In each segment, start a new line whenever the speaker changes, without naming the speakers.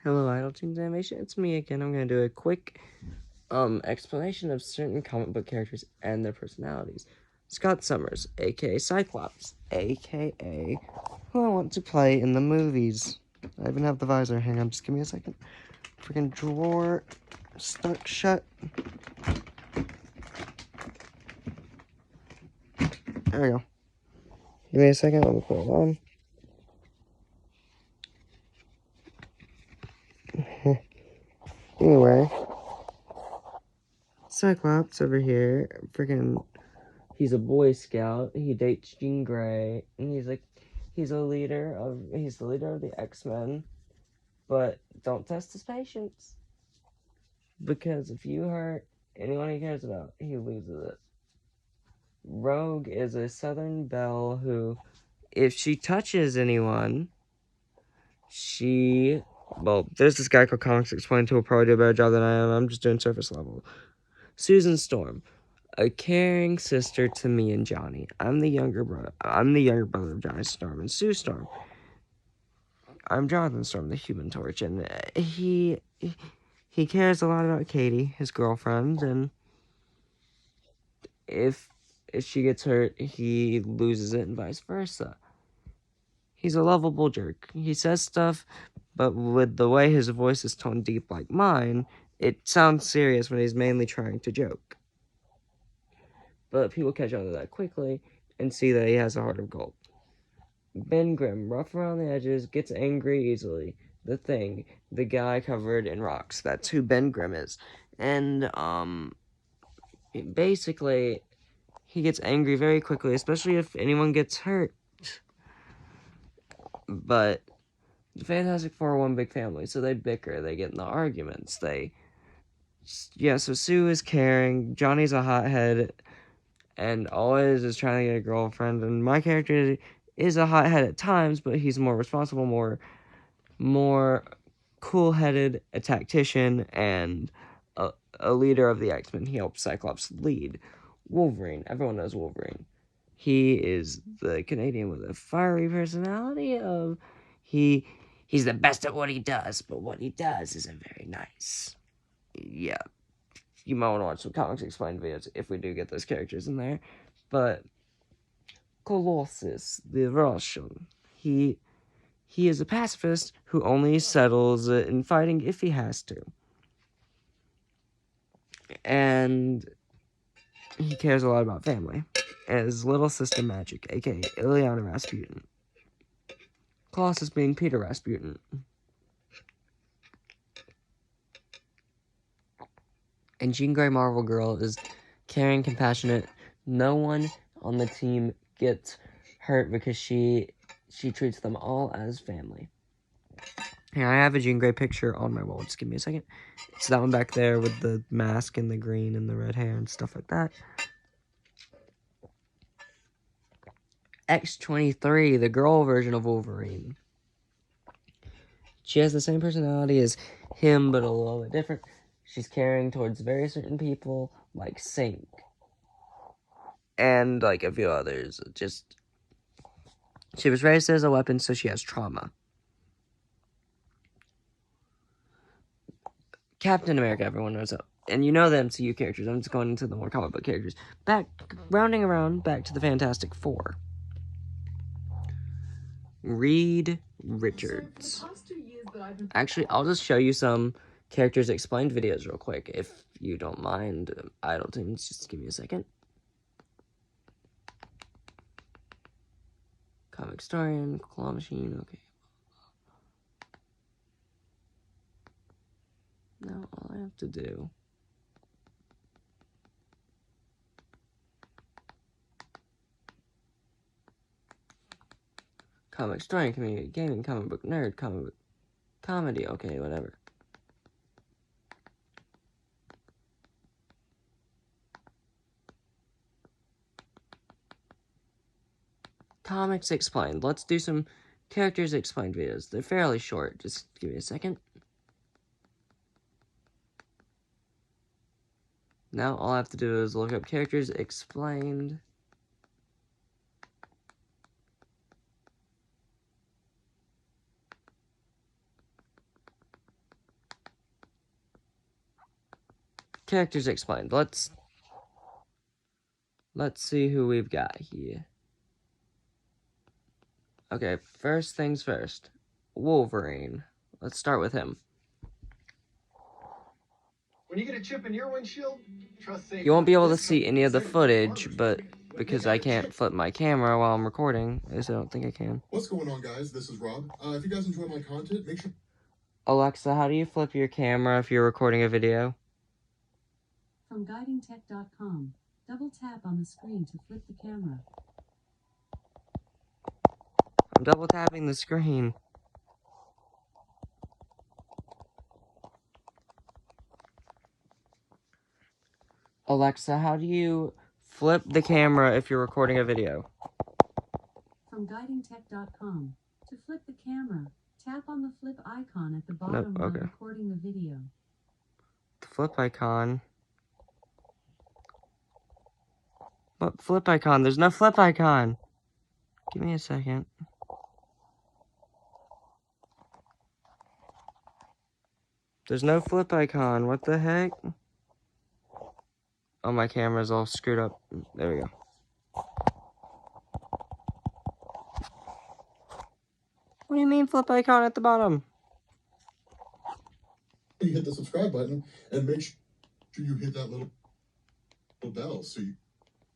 Hello, Idle Teens Animation. It's me again. I'm gonna do a quick explanation of certain comic book characters and their personalities. Scott Summers, aka Cyclops, aka who I want to play in the movies. I even have the visor. Hang on, just give me a second. Freaking drawer stuck shut. There we go. Give me a second. Let me put it on. Anyway, Cyclops over here, freaking. He's a Boy Scout. He dates Jean Grey, and he's the leader of the X-Men. But don't test his patience, because if you hurt anyone he cares about, he loses it. Rogue is a Southern belle who, if she touches anyone, there's this guy called Comics Explained who will probably do a better job than I am. I'm just doing surface level. Susan Storm, a caring sister to me and Johnny. I'm the younger brother of Johnny Storm and Sue Storm. I'm Jonathan Storm, the Human Torch, and he cares a lot about Katie, his girlfriend, and if she gets hurt, he loses it, and vice versa. He's a lovable jerk. He says stuff, but with the way his voice is toned deep like mine, it sounds serious when he's mainly trying to joke. But people catch on to that quickly and see that he has a heart of gold. Ben Grimm, rough around the edges, gets angry easily. The Thing, the guy covered in rocks. That's who Ben Grimm is. And, basically, he gets angry very quickly, especially if anyone gets hurt. But the Fantastic Four are one big family, so they bicker, they get in the arguments, so Sue is caring, Johnny's a hothead, and always is trying to get a girlfriend, and my character is a hothead at times, but he's more responsible, more cool-headed, a tactician, and a leader of the X-Men. He helps Cyclops lead. Wolverine, everyone knows Wolverine. He is the Canadian with a fiery personality he's the best at what he does, but what he does isn't very nice. Yeah, you might want to watch some Comics Explained videos if we do get those characters in there. But Colossus, the Russian, he is a pacifist who only settles in fighting if he has to. And he cares a lot about family. And his little sister Magic, aka Ilyana Rasputin. Colossus being Peter Rasputin. And Jean Grey Marvel Girl is caring, compassionate. No one on the team gets hurt because she treats them all as family. Here, I have a Jean Grey picture on my wall. Just give me a second. It's that one back there with the mask and the green and the red hair and stuff like that. X-23, the girl version of Wolverine. She has the same personality as him, but a little bit different. She's caring towards very certain people, like Sync. And, like, a few others. She was raised as a weapon, so she has trauma. Captain America, everyone knows that. And you know the MCU characters. I'm just going into the more comic book characters. Rounding around, back to the Fantastic Four. Reed Richards. Actually, I'll just show you some characters explained videos real quick, if you don't mind, Idle Teens. Just give me a second. Comic Historian, Claw Machine, okay. Now all I have to do... Comic Historian, Community, Gaming, Comic Book Nerd, Comic Book Comedy, okay, whatever. Comics Explained. Let's do some characters explained videos. They're fairly short. Just give me a second. Now all I have to do is look up characters explained. characters explained. Let's see who we've got here. Okay, first things first. Wolverine. Let's start with him.
When you get a chip in your windshield, trust safe.
You won't be able to see any of the footage, but because I can't flip my camera while I'm recording, at least I don't think I can.
What's going on, guys? This is Rob. If you guys enjoy my content, make sure...
Alexa, how do you flip your camera if you're recording a video?
From guidingtech.com, double tap on the screen to flip the camera.
I'm double tapping the screen. Alexa, how do you flip the camera if you're recording a video?
From guidingtech.com, to flip the camera, tap on the flip icon at the bottom while recording the video.
The flip icon? What flip icon? There's no flip icon. Give me a second. There's no flip icon. What the heck? Oh, my camera's all screwed up. There we go. What do you mean flip icon at the bottom?
You hit the subscribe button and make sure you hit that little bell so you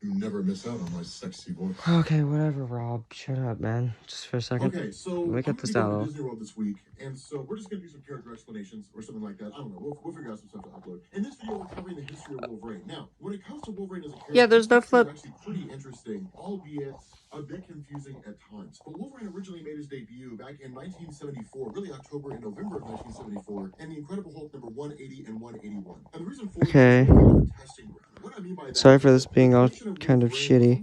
never miss out on my sexy voice.
Okay, whatever, Rob. Shut up, man. Just for a second.
Okay, so
let me get this down.
Disney World this week, and so we're just gonna do some character explanations or something like that. I don't know. We'll figure out some stuff to upload. In this video, we're covering the history of Wolverine. Now, when it comes to Wolverine as a character,
there's no flip.
It's actually pretty interesting, albeit a bit confusing at times. But Wolverine originally made his debut back in 1974, really October and November of 1974, and the Incredible Hulk number 180 and 181. And the reason for testing ground. What I mean by that,
sorry for this being all kind of shitty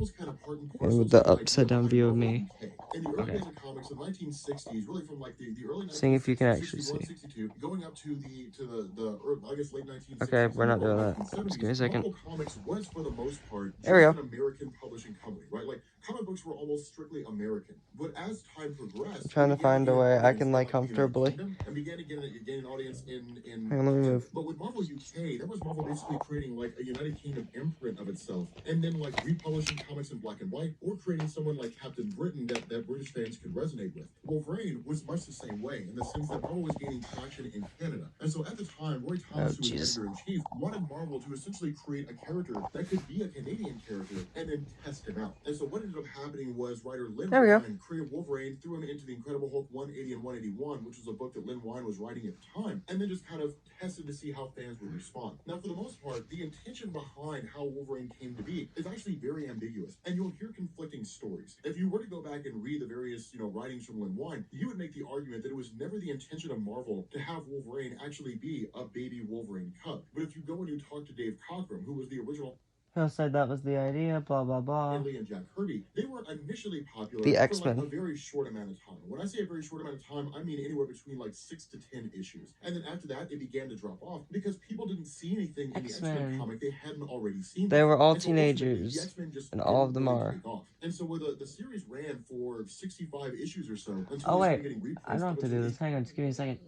and with the upside down view of me.
In the early days of comics, the 1960s, really from like the early 1960s,
seeing if you can actually see.
62, going up to the I guess late 1960s.
Okay, we're not doing that. Just give me a second.
Marvel Comics was for the most part
there we go.
An American publishing company, right? Like comic books were almost strictly American. But as time progressed,
I'm trying to find a way I can like comfortably.
And began to gain an audience in
hang on, let me move.
But with Marvel UK, that was Marvel basically creating like a United Kingdom imprint of itself, and then like republishing comics in black and white, or creating someone like Captain Britain that British fans could resonate with. Wolverine was much the same way, in the sense that Marvel was gaining traction in Canada. And so at the time, Roy Thomas, who was editor-in-chief, wanted Marvel to essentially create a character that could be a Canadian character and then test him out. And so what ended up happening was writer Len Wein created Wolverine, threw him into the Incredible Hulk 180 and 181, which was a book that Len Wein was writing at the time, and then just kind of tested to see how fans would respond. Now, for the most part, the intention behind how Wolverine came to be is actually very ambiguous, and you'll hear conflicting stories. If you were to go back and read the various, writings from Len Wein, you would make the argument that it was never the intention of Marvel to have Wolverine actually be a baby Wolverine cub. But if you go and you talk to Dave Cockrum, who was the original
who said that was the idea, blah, blah, blah.
Lee and Jack Kirby, they were initially popular
the X-Men.
for like a very short amount of time. When I say a very short amount of time, I mean anywhere between like 6 to 10 issues. And then after that, it began to drop off because people didn't see anything in the X-Men comic they hadn't already seen.
They were all teenagers, and all of them are.
And so the series ran for 65 issues or so.
Oh wait, I don't have to do this. Hang on, just give me a second.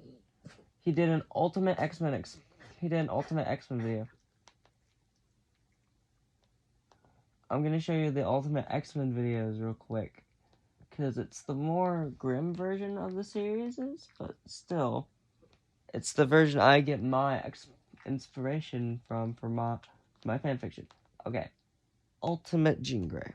He did an Ultimate X-Men video. I'm gonna show you the Ultimate X-Men videos real quick, because it's the more grim version of the series, but still, it's the version I get my inspiration from for my fanfiction. Okay, Ultimate Jean Grey.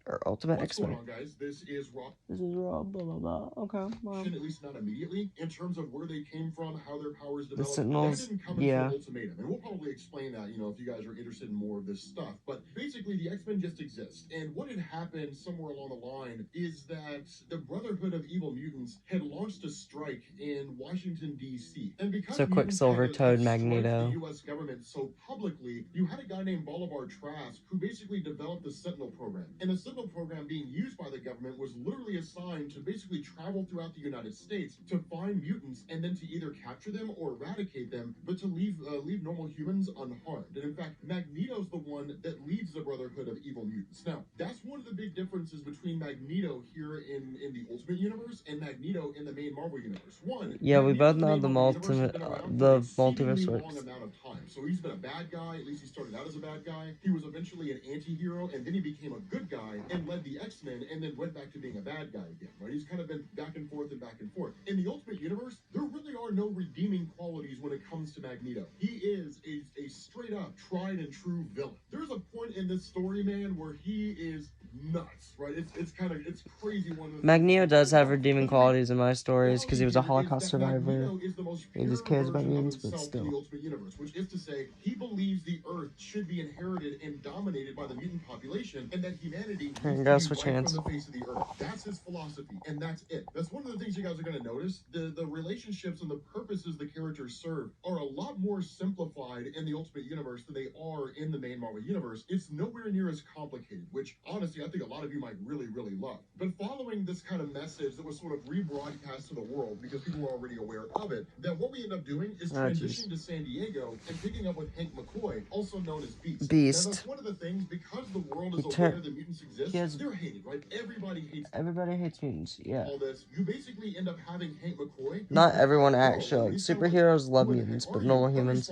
Or Ultimate X-Men.
What's going on, guys? This is Rob.
Blah, blah, blah. Okay, well.
At least not immediately, in terms of where they came from, how their powers developed.
The Sentinels,
didn't come into Ultimatum, and we'll probably explain that, if you guys are interested in more of this stuff. But basically, the X-Men just exist, and what had happened somewhere along the line is that the Brotherhood of Evil Mutants had launched a strike in Washington, D.C. And because
so Quicksilver, Toad, Magneto.
The U.S. government so publicly, you had a guy named Bolivar Trask who basically developed the Sentinel program. And the Sentinel program being used by the government was literally assigned to basically travel throughout the United States to find mutants and then to either capture them or eradicate them, but to leave normal humans unharmed. And in fact, Magneto's the one that leads the Brotherhood of Evil Mutants. Now, that's one of the big differences between Magneto here in the Ultimate Universe and Magneto in the main Marvel Universe. One,
yeah, we both know the multiverse works.
So he's been a bad guy, at least he started out as a bad guy. He was eventually an anti-hero, and then he became a good guy and led the X-Men, and then went back to being a bad guy again, right? He's kind of been back and forth and back and forth. In the Ultimate Universe, there really are no redeeming qualities when it comes to Magneto. He is a straight up tried and true villain. There's a point in this story, man, where he is nuts, right? It's crazy.
Magneto does have redeeming qualities in my stories because he was a Holocaust survivor. He just cares about mutants, but still.
The Ultimate Universe, which is to say, he believes the Earth should be inherited and dominated by the mutant population, and that humanity needs to be wiped from the face of the Earth. That's his philosophy, and that's it. That's one of the things you guys are going to notice. The relationships and the purposes the characters serve are a lot more simplified in the Ultimate Universe than they are in the main Marvel Universe. It's nowhere near as complicated, which honestly I think a lot of you might really, really love. But following this kind of message that was sort of rebroadcast to the world because people were already aware of it, then what we end up doing is transitioning to San Diego and picking up with Hank McCoy, also known as Beast. Now that's one of the things, because the world is aware that mutants exist, they're hated, right? Everybody hates
mutants, yeah.
All this, you basically end up having Hank McCoy.
Not everyone actually. Like, superheroes love mutants, but normal humans.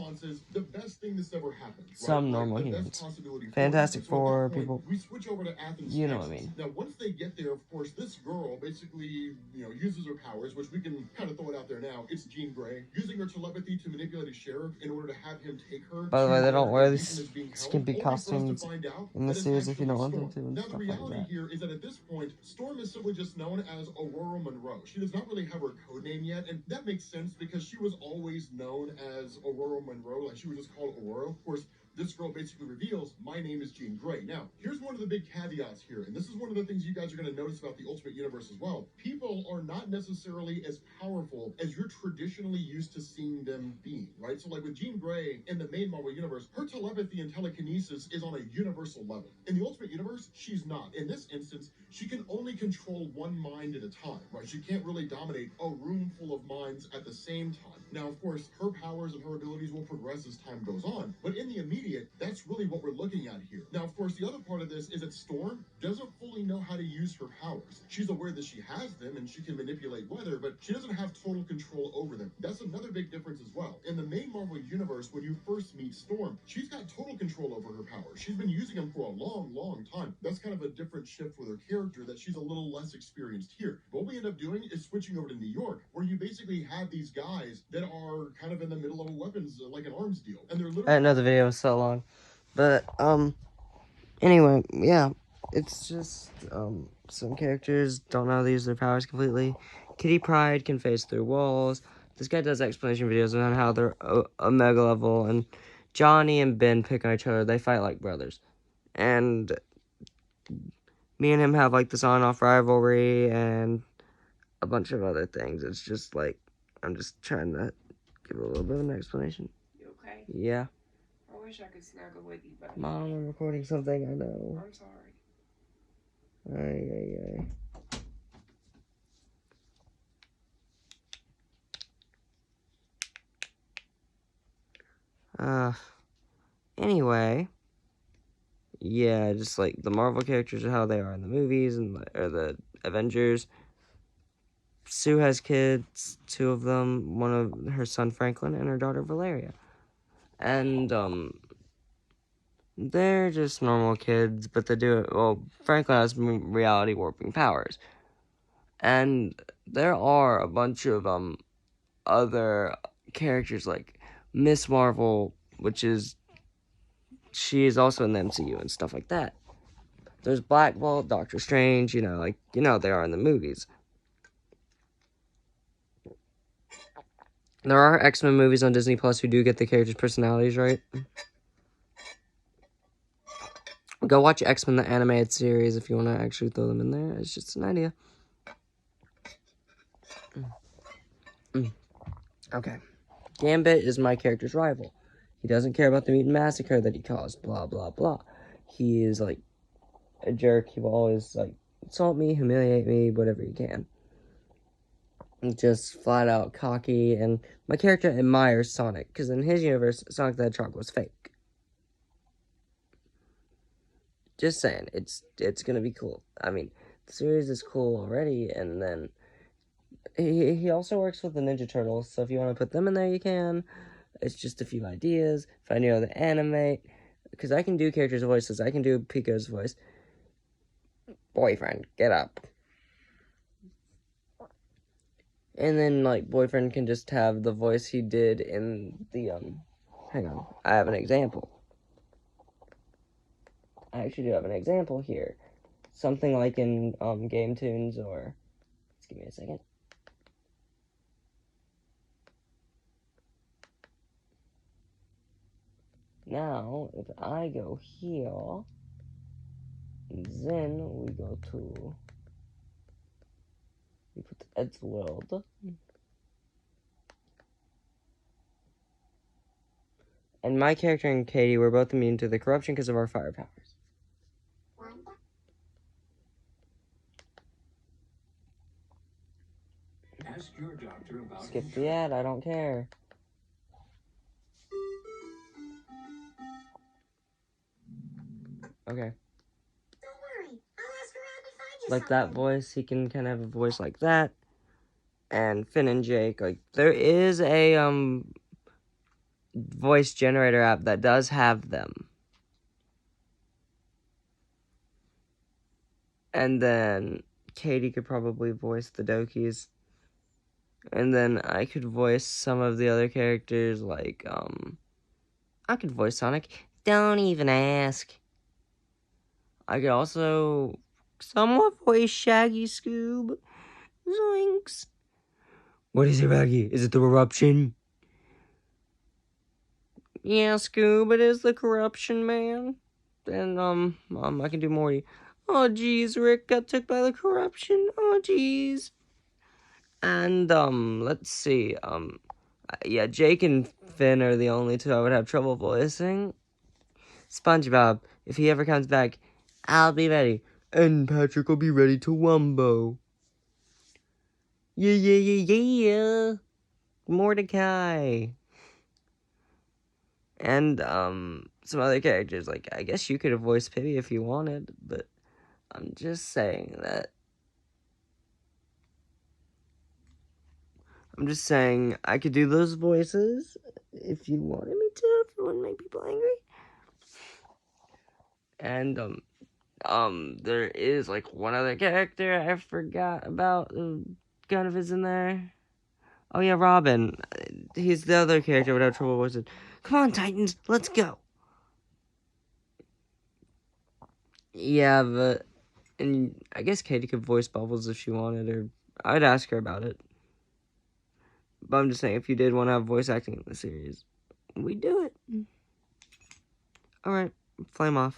The best thing that's ever happened.
Some normal humans. Fantastic Four people.
We switch over to Athens,
you know
Texas.
what I mean.
Now, once they get there, of course, this girl basically, uses her powers, which we can kind of throw it out there now. It's Jean Grey, using her telepathy to manipulate a sheriff in order to have him take her.
By the way, they don't wear these skimpy costumes in the series if you don't want them to.
Now, the reality here is that at this point, Storm is simply just known as Aurora Monroe. She does not really have her code name yet, and that makes sense because she was always known as Aurora Monroe. Like, she was just called Aurora. Of course, this girl basically reveals, my name is Jean Grey. Now, here's one of the big caveats here, and this is one of the things you guys are going to notice about the Ultimate Universe as well. People are not necessarily as powerful as you're traditionally used to seeing them being, right? So like with Jean Grey in the main Marvel Universe, her telepathy and telekinesis is on a universal level. In the Ultimate Universe, she's not. In this instance, she can only control one mind at a time, right? She can't really dominate a room full of minds at the same time. Now, of course, her powers and her abilities will progress as time goes on, but in the immediate, that's really what we're looking at here. Now, of course, the other part of this is that Storm doesn't fully know how to use her powers. She's aware that she has them and she can manipulate weather, but she doesn't have total control over them. That's another big difference as well. In the main Marvel Universe, when you first meet Storm, she's got total control over her powers. She's been using them for a long, long time. That's kind of a different shift with her character, that she's a little less experienced here. What we end up doing is switching over to New York, where you basically have these guys that are kind of in the middle of a weapons, like an arms deal. And they're literally...
I know the video was so long. But, anyway, yeah. It's just, some characters don't know how to use their powers completely. Kitty Pryde can phase through walls. This guy does explanation videos on how they're Omega level. And Johnny and Ben pick on each other. They fight like brothers. And me and him have, like, this on-off rivalry and a bunch of other things. It's just, like, I'm just trying to give a little bit of an explanation.
You okay?
Yeah.
I wish I could snuggle with you, but...
Mom, I'm recording something, I know.
I'm sorry.
Ay. Anyway, yeah, just like the Marvel characters are how they are in the movies or the Avengers. Sue has kids, 2 of them, one of her son Franklin and her daughter Valeria. And, they're just normal kids, but they do it, well, Franklin has reality warping powers. And there are a bunch of, other characters like Miss Marvel, she is also in the MCU and stuff like that. There's Black Bolt, Doctor Strange, they are in the movies. There are X-Men movies on Disney Plus who do get the characters' personalities right. Go watch X-Men, the animated series, if you want to actually throw them in there. It's just an idea. Okay. Gambit is my character's rival. He doesn't care about the mutant massacre that he caused, blah, blah, blah. He is, like, a jerk. He will always, like, insult me, humiliate me, whatever he can. Just flat out cocky, and my character admires Sonic, because in his universe, Sonic the Hedgehog was fake. Just saying, it's gonna be cool. I mean, the series is cool already, and then he also works with the Ninja Turtles, so if you want to put them in there, you can. It's just a few ideas. If I knew how to animate, because I can do characters' voices. I can do Pico's voice. Boyfriend, get up. And then, like, boyfriend can just have the voice he did in the, hang on. I have an example. I actually do have an example here. Something like in, Game Tunes or... Just give me a second. Now, if I go here, then we go to... We put Ed's World. And my character and Katie were both immune to the corruption because of our fire powers.
Ask your doctor about
Skip the ad, I don't care. Okay.
Don't worry, I'll ask around to find you
Like that
something.
voice, he can kind of have a voice like that. And Finn and Jake, like, there is a, voice generator app that does have them. And then Katie could probably voice the Dokies. And then I could voice some of the other characters, like, I could voice Sonic. Don't even ask. I could also somewhat voice Shaggy Scoob. Zoinks. What is it, Maggie? Is it the corruption? Yeah, Scoob, it is the corruption, man. And, I can do Morty. Oh, jeez, Rick got took by the corruption. Oh, jeez. And, let's see, yeah, Jake and Finn are the only two I would have trouble voicing. SpongeBob, if he ever comes back, I'll be ready. And Patrick will be ready to wumbo. Yeah, yeah, yeah, yeah. Mordecai. And, some other characters, like, I guess you could have voiced Pibby if you wanted, but I'm just saying that. I'm just saying I could do those voices if you wanted me to, if you wouldn't make people angry. And, there is, like, one other character I forgot about. Kind of is in there. Oh, yeah, Robin. He's the other character without trouble voicing. Come on, Titans, let's go. Yeah, but... And I guess Katie could voice Bubbles if she wanted, or I'd ask her about it. But I'm just saying, if you did want to have voice acting in the series, we'd do it. Alright, flame off.